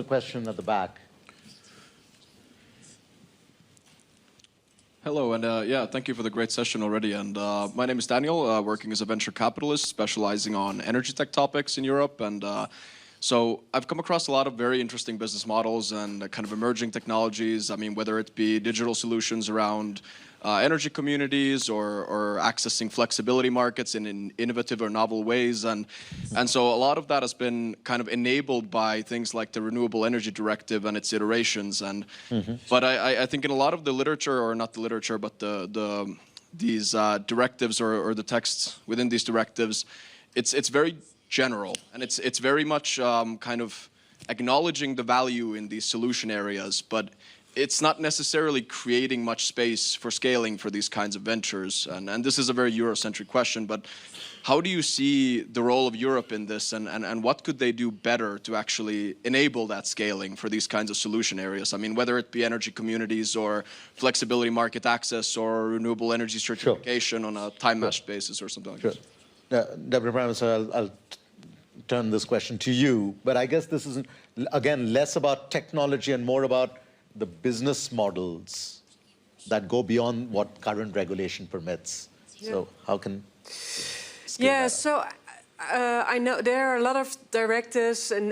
The question at the back. Hello, and yeah, thank you for the great session already. And my name is Daniel, working as a venture capitalist, specializing on energy tech topics in Europe. And so I've come across a lot of very interesting business models and kind of emerging technologies. I mean, whether it be digital solutions around energy communities or accessing flexibility markets in innovative or novel ways. And so a lot of that has been kind of enabled by things like the Renewable Energy Directive and its iterations. And but I think in a lot of the literature, or not the literature, but these directives or the texts within these directives, it's very general, and it's very much kind of acknowledging the value in these solution areas, but it's not necessarily creating much space for scaling for these kinds of ventures. And this is a very Eurocentric question, but how do you see the role of Europe in this, and what could they do better to actually enable that scaling for these kinds of solution areas? I mean, whether it be energy communities or flexibility market access or renewable energy certification on a time-matched basis or something like that. Deborah Primus, I'll turn this question to you, but I guess this is, again, less about technology and more about the business models that go beyond what current regulation permits. Yeah. So how can... So I know there are a lot of directives and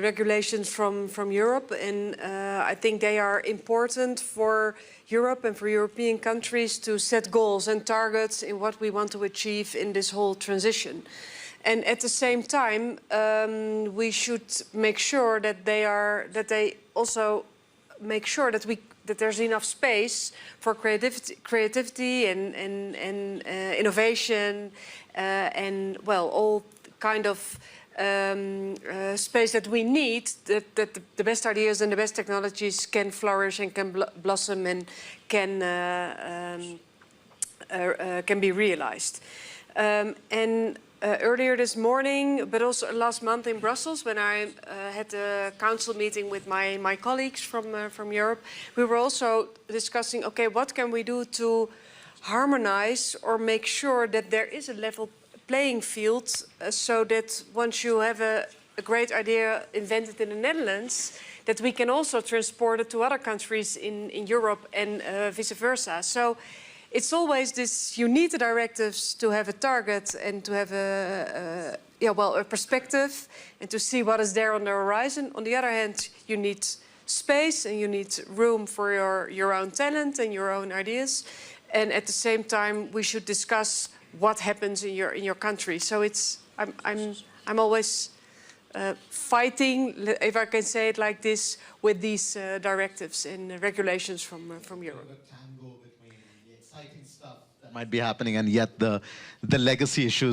regulations from Europe, and I think they are important for Europe and for European countries to set goals and targets in what we want to achieve in this whole transition. And at the same time, we should make sure that they also make sure that there's enough space for creativity and innovation and well, all kind of space that we need, that the best ideas and the best technologies can flourish and can blossom and can be realized. Earlier this morning, but also last month in Brussels, when I had a council meeting with my colleagues from Europe, we were also discussing, okay, what can we do to harmonize or make sure that there is a level playing field, so that once you have a great idea invented in the Netherlands, that we can also transport it to other countries in Europe and vice versa. So it's always this, you need the directives to have a target and to have a perspective and to see what is there on the horizon. On the other hand, you need space and you need room for your own talent and your own ideas. And at the same time, we should discuss what happens in your country. So it's, I'm always fighting, if I can say it like this, with these directives and regulations from Europe. Might be happening, and yet the legacy issues